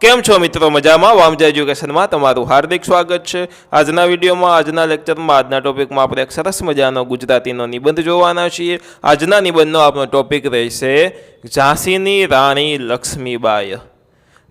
કેમ છો મિત્રો? મજામાં? વામજા એજ્યુકેશનમાં તમારું હાર્દિક સ્વાગત છે. આજના વિડીયોમાં, આજના લેક્ચરમાં, આજના ટોપિકમાં આપણે એક સરસ મજાનો ગુજરાતીનો નિબંધ જોવાના છીએ. આજના નિબંધનો આપણો ટોપિક રહેશે ઝાંસીની રાણી લક્ષ્મીબાઈ.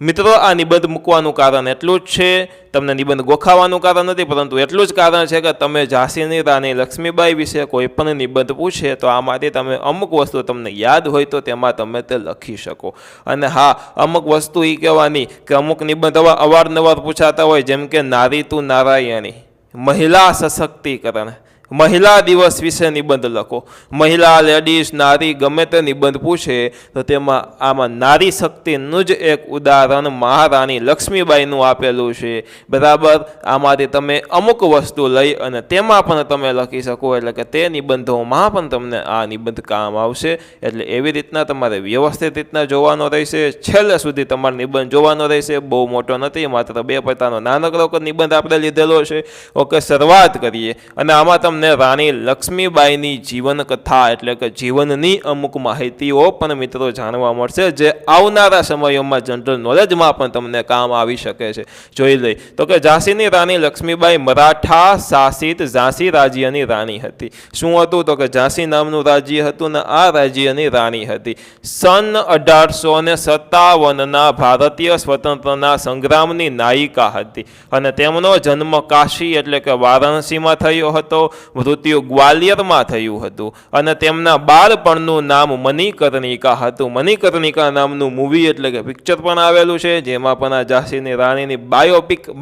મિત્રો, આ નિબંધ મૂકવાનું કારણ એટલું જ છે, તમને નિબંધ ગોખાવાનું કારણ નથી, પરંતુ એટલું જ કારણ છે કે તમે ઝાંસીની રાણી લક્ષ્મીબાઈ વિશે કોઈ પણ નિબંધ પૂછે તો આમાંથી તમે અમુક વસ્તુ તમને યાદ હોય તો તેમાં તમે તે લખી શકો. અને હા, અમુક વસ્તુ એ કહેવાની કે અમુક નિબંધ અવારનવાર પૂછાતા હોય, જેમ કે નારી તું નારાયણી, મહિલા સશક્તિકરણ, મહિલા દિવસ વિશે નિબંધ લખો. મહિલા, લેડીઝ, નારી ગમે તે નિબંધ પૂછે તો તેમાં આમાં નારી શક્તિનું જ એક ઉદાહરણ મહારાણી લક્ષ્મીબાઈનું આપેલું છે. બરાબર, આમાંથી તમે અમુક વસ્તુ લઈ અને તેમાં પણ તમે લખી શકો, એટલે કે તે નિબંધોમાં પણ તમને આ નિબંધ કામ આવશે. એટલે એવી રીતના તમારે વ્યવસ્થિત રીતના જોવાનો રહેશે, છેલ્લે સુધી તમારે નિબંધ જોવાનો રહેશે. બહુ મોટો નથી, માત્ર 2 પત્તાનો નાનકડો નિબંધ આપણે લીધેલો છે. ઓકે, શરૂઆત કરીએ. અને આમાં તમે રાણી લક્ષ્મીબાઈની જીવન કથા એટલે કે જીવનની અમુક માહિતીઓ પણ મિત્રો જાણવા મળશે, જે આવનારા સમયોમાં જનરલ નોલેજમાં પણ તમને કામ આવી શકે છે. જોઈ લઈ તો કે ઝાંસીની રાણી લક્ષ્મીબાઈ મરાઠા શાસિત ઝાંસી રાજ્યની રાણી હતી. શું હતું તો કે ઝાંસી નામનું રાજ્ય હતું ને આ રાજ્યની રાણી હતી. સન 1857ના ભારતીય સ્વતંત્રતા સંગ્રામની નાયિકા હતી અને તેમનો જન્મ કાશી એટલે કે વારાણસીમાં થયો હતો. મૃત્યુ ગ્વાલિયરમાં થયું હતું અને તેમના બાળપણનું નામ મણિકર્ણિકા હતું. મણિકર્ણિકા નામનું મૂવી એટલે કે પિક્ચર પણ આવેલું છે, જેમાં પણ આ ઝાંસીની રાણીની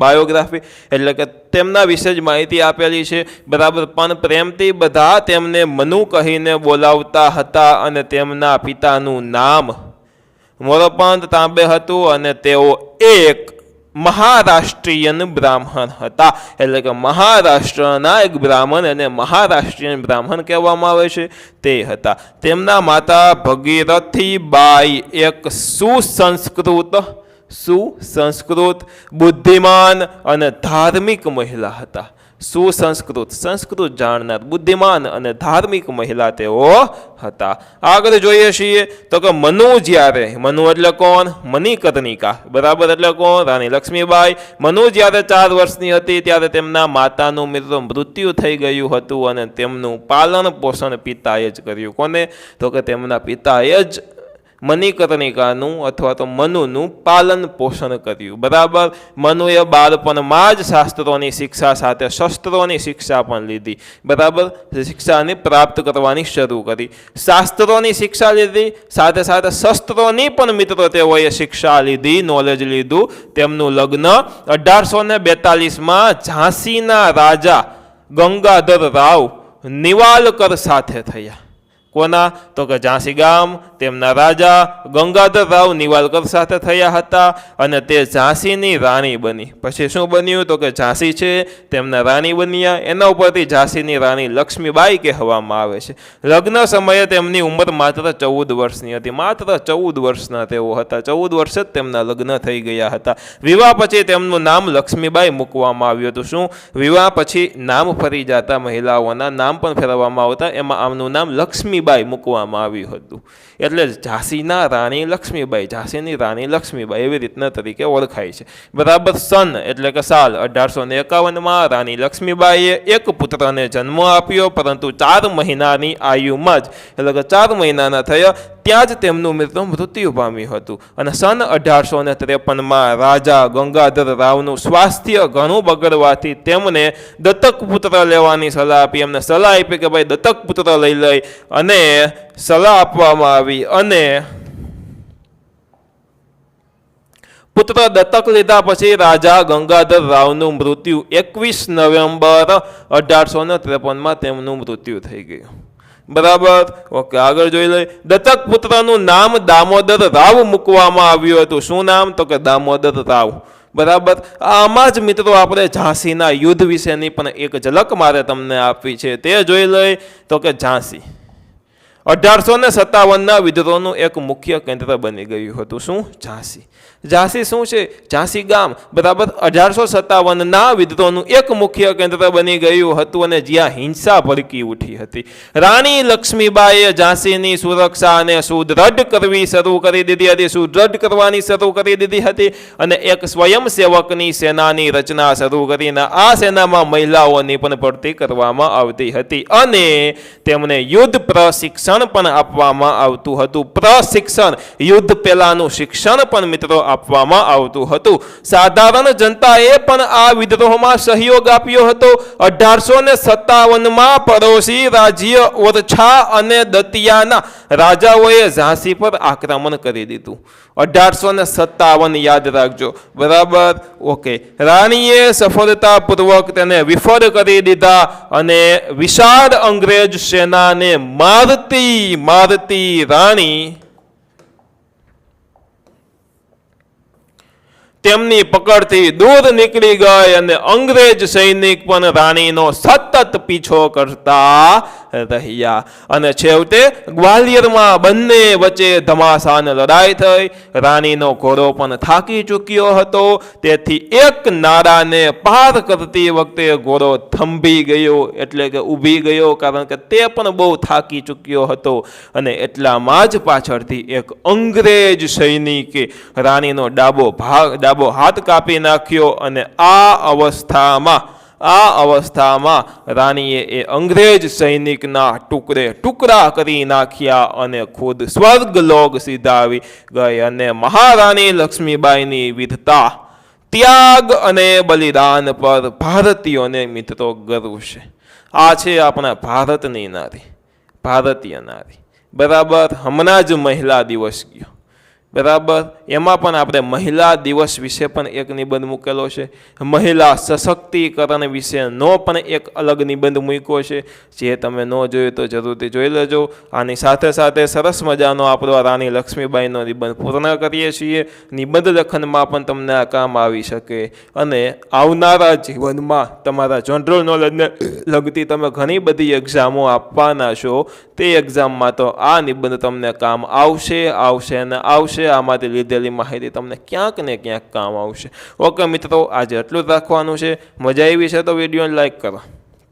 બાયોગ્રાફી એટલે કે તેમના વિશે જ માહિતી આપેલી છે. બરાબર, પણ પ્રેમથી બધા તેમને મનુ કહીને બોલાવતા હતા અને તેમના પિતાનું નામ મોરપંત તાંબે હતું અને તેઓ એક મહારાષ્ટ્રીયન બ્રાહ્મણ હતા. એટલે કે મહારાષ્ટ્રના એક બ્રાહ્મણ, અને મહારાષ્ટ્રીયન બ્રાહ્મણ કહેવામાં આવે છે, તે હતા. તેમના માતા ભગીરથીબાઈ એક સુસંસ્કૃત, બુદ્ધિમાન અને ધાર્મિક મહિલા હતા. સંસ્કૃત જાણનાર, બુદ્ધિમાન અને ધાર્મિક મહિલા તેઓ હતા. આગળ જોઈએ છીએ તો કે મનુ એટલે કોણ? મણિકર્ણિકા. બરાબર, એટલે કોણ? રાણી લક્ષ્મીબાઈ. મનુ જ્યારે 4 વર્ષની હતી ત્યારે તેમના માતાનું મૃત્યુ થઈ ગયું હતું અને તેમનું પાલન પોષણ પિતાએ જ કર્યું. કોને? તો કે તેમના પિતાએ જ મણિકર્ણિકાનું અથવા તો મનુનું પાલન પોષણ કર્યું. બરાબર, મનુએ બાળપણમાં જ શાસ્ત્રોની શિક્ષા સાથે શસ્ત્રોની શિક્ષા પણ લીધી. બરાબર, શિક્ષાને પ્રાપ્ત કરવાની શરૂ કરી. શાસ્ત્રોની શિક્ષા લીધી, સાથે સાથે શસ્ત્રોની પણ મિત્રો તેઓએ શિક્ષા લીધી, નોલેજ લીધું. તેમનું લગ્ન 1842માં ઝાંસીના રાજા ગંગાધર રાવ નિવાલકર સાથે થયા. કોના? તો કે ઝાંસી ગામ તેમના રાજા ગંગાધર રાવ નિવાલકર સાથે થયા હતા અને તે ઝાંસીની રાણી બની. પછી શું બન્યું તો કે ઝાંસી છે તેમના રાણી બન્યા. એના ઉપરથી ઝાંસીની રાણી લક્ષ્મીબાઈ કહેવામાં આવે છે. લગ્ન સમયે તેમની ઉંમર માત્ર 14 વર્ષની હતી. માત્ર 14 વર્ષના તેઓ હતા. 14 વર્ષે જ તેમના લગ્ન થઈ ગયા હતા. વિવાહ પછી તેમનું નામ લક્ષ્મીબાઈ મૂકવામાં આવ્યું હતું. શું? વિવાહ પછી નામ ફરી જતા મહિલાઓના નામ પણ ફેરવવામાં આવતા, એમાં આમનું નામ લક્ષ્મીબાઈ મૂકવામાં આવ્યું હતું. એટલે ઝાંસીના રાણી લક્ષ્મીબાઈ, ઝાંસીની રાણી લક્ષ્મીબાઈ એવી રીતના તરીકે ઓળખાય છે. બરાબર, સન એટલે કે સાલ 1851માં રાણી લક્ષ્મીબાઈએ એક પુત્રને જન્મ આપ્યો, પરંતુ 4 મહિનાની આયુમાં જ એટલે કે 4 મહિનાના થયા ત્યાં જ તેમનું મૃત્યુ પામ્યું હતું. અને સન 1853માં રાજા ગંગાધર રાવનું સ્વાસ્થ્ય ઘણું બગડવાથી તેમને દત્તક પુત્ર લેવાની સલાહ આપી. એમને સલાહ આપી કે ભાઈ દત્તક પુત્ર લઈ અને સલાહ આપવામાં આવી અને પુત્ર દત્તક લીધા પછી રાજા ગંગાધર રાવનું મૃત્યુ 21 નવેમ્બર 1853માં તેમનું મૃત્યુ થઈ ગયું. બરાબર, ઓકે, આગળ જોઈ લઈએ. દત્તક પુત્રનું નામ દામોદર રાવ મૂકવામાં આવ્યું હતું. શું નામ? તો કે દામોદર રાવ. બરાબર, આમાં જ મિત્રો આપણે ઝાંસીના યુદ્ધ વિશેની પણ એક ઝલક મારે તમને આપવી છે, તે જોઈ લઈએ. તો કે ઝાંસી 1857ના વિદ્રોહનું એક મુખ્ય કેન્દ્ર બની ગયું હતું. શું? ઝાંસી. ઝાંસી શું છે? ઝાંસી ગામ, બરાબર. 1857ના વિદ્રોહનું એક મુખ્ય કેન્દ્ર બની ગયું હતું અને જ્યાં હિંસા ભડકી ઉઠી હતી. રાણી લક્ષ્મીબાઈએ ઝાંસીની સુરક્ષા અને સુદ્રઢ કરવી શરૂ કરી દીધી હતી. સુદ્રઢ કરવાની શરૂ કરી દીધી હતી અને એક સ્વયંસેવકની સેનાની રચના શરૂ કરીને આ સેનામાં મહિલાઓની પણ ભરતી કરવામાં આવતી હતી અને તેમને યુદ્ધ પ્રશિક્ષણ પણ આપવામાં આવતું હતું. પ્રશિક્ષણ, યુદ્ધ પહેલાનું શિક્ષણ પણ મિત્રો આપવામાં આવતું હતું. સાધારણ જનતાએ પણ આ વિદ્રોહમાં સહયોગ આપ્યો હતો. 1857માં પડોશી રાજ્ય ઓરછા અને દતિયાના રાજાઓએ ઝાંસી પર આક્રમણ કરી દીધું. 1857 યાદ રાખજો, બરાબર. ઓકે. રાણીએ સફળતાપૂર્વક તેને વિફળ કરી દીધા અને વિશાળ અંગ્રેજ સેનાને મારતી રાણી તેમની પકડથી દૂર નીકળી ગઈ અને અંગ્રેજ સૈનિક પણ રાણીનો સતત પીછો કરતા રહ્યા અને છેવટે ગ્વાલિયરમાં બંને વચ્ચે ધમાસાન લડાઈ થઈ. રાણીનો ઘોડો પણ થાકી ચૂક્યો હતો, તેથી એક નાળાને પાર કરતી વખતે ઘોડો થંભી ગયો, એટલે કે ઊભી ગયો, કારણ કે તે પણ બહુ થાકી ચૂક્યો હતો અને એટલામાં જ પાછળથી એક અંગ્રેજ સૈનિકે રાણીનો ડાબો હાથ કાપી નાખ્યો અને આ અવસ્થામાં રાણીએ એ અંગ્રેજ સૈનિકના ટુકડા કરી નાખ્યા અને ખુદ સ્વર્ગલોક સીધા આવી ગઈ અને મહારાણી લક્ષ્મીબાઈની વીરતા, ત્યાગ અને બલિદાન પર ભારતીયોને મિત્રો ગર્વ છે. આ છે આપણા ભારતની નારી, ભારતીય નારી, બરાબર. હમણાં જ મહિલા દિવસ ગયો, બરાબર. એમાં પણ આપણે મહિલા દિવસ વિશે પણ એક નિબંધ મૂકેલો છે. મહિલા સશક્તિકરણ વિશેનો પણ એક અલગ નિબંધ મૂક્યો છે. જે તમે ન જોયો તો જરૂરથી જોઈ લેજો. આની સાથે સાથે સરસ મજાનો આપણો રાણી લક્ષ્મીબાઈનો નિબંધ પૂર્ણ કરીએ છીએ. નિબંધ લેખનમાં પણ તમને આ કામ આવી શકે અને આવનારા જીવનમાં તમારા જનરલ નોલેજને લગતી તમે ઘણી બધી એક્ઝામો આપવાના છો. તે એક્ઝામમાં તો આ નિબંધ તમને કામ આવશે અને આવશે. આમાંથી લીધેલી માહિતી તમને ક્યાંક ને ક્યાંક કામ આવશે. ઓકે મિત્રો, આજે એટલું જ રાખવાનું છે. મજા આવી છે તો વિડીયોને લાઈક કરો,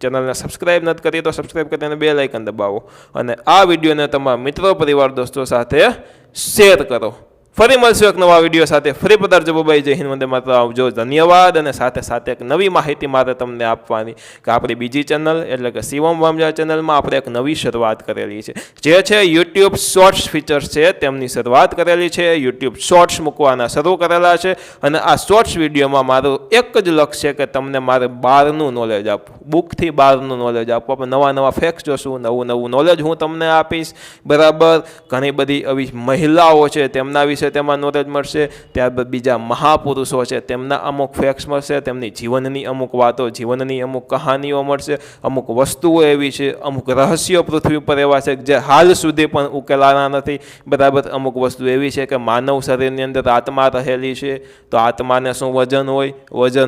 ચેનલને સબસ્ક્રાઈબ નથી કરી તો સબસ્ક્રાઈબ કરીને બેલ આઇકન દબાવો અને આ વિડીયોને તમારા મિત્રો, પરિવાર, દોસ્તો સાથે શેર કરો. ફરી મળશું એક નવા વિડીયો સાથે. ફરી પધારજો. બાય. જય હિન્દ, વંદે માતરમ. આવજો. ધન્યવાદ. અને સાથે સાથે એક નવી માહિતી મારે તમને આપવાની કે આપણી બીજી ચેનલ એટલે કે શિવમ વામજા ચેનલમાં આપણે એક નવી શરૂઆત કરેલી છે, જે છે યુટ્યુબ શોર્ટ્સ ફીચર્સ છે તેમની શરૂઆત કરેલી છે. યુટ્યુબ શોર્ટ્સ મૂકવાના શરૂ કરેલા છે અને આ શોર્ટ્સ વિડીયોમાં મારું એક જ લક્ષ્ય છે કે તમને મારે બહારનું નોલેજ આપવું, બુકથી બહારનું નોલેજ આપવું. આપણે નવા ફેક્ટ્સ જોશું, નવું નોલેજ હું તમને આપીશ, બરાબર. ઘણી બધી આવી મહિલાઓ છે તેમના વિશે તેમાં નોલેજ મળશે. ત્યારબાદ બીજા મહાપુરુષો છે તેમના અમુક ફેક્ટ્સ મળશે, તેમની જીવનની અમુક વાતો, જીવનની અમુક કહાનીઓ મળશે. અમુક વસ્તુઓ એવી છે, અમુક રહસ્યો પૃથ્વી પર એવા છે જે હાલ સુધી પણ ઉકેલાના નથી, બરાબર. અમુક વસ્તુ એવી છે કે માનવ શરીરની અંદર આત્મા રહેલી છે, તો આત્માને શું વજન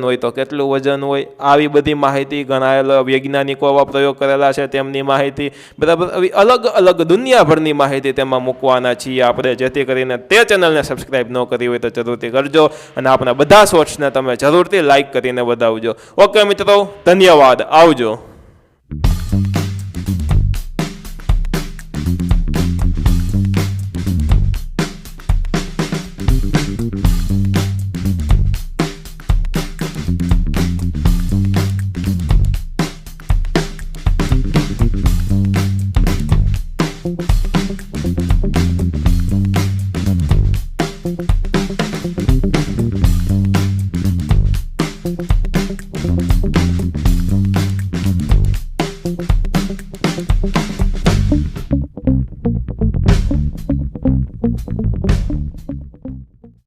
હોય તો કેટલું વજન હોય, આવી બધી માહિતી ઘણા વૈજ્ઞાનિકો આવા પ્રયોગ કરેલા છે તેમની માહિતી, બરાબર. આવી અલગ અલગ દુનિયાભરની માહિતી તેમાં મૂકવાના છીએ આપણે, જેથી કરીને તે ચેનલને સબસ્ક્રાઇબ ન કરી હોય તો જરૂરથી કરજો અને આપણા બધા શોર્ટ્સને તમે જરૂરથી લાઈક કરીને વધાવજો. ઓકે મિત્રો, ધન્યવાદ. આવજો.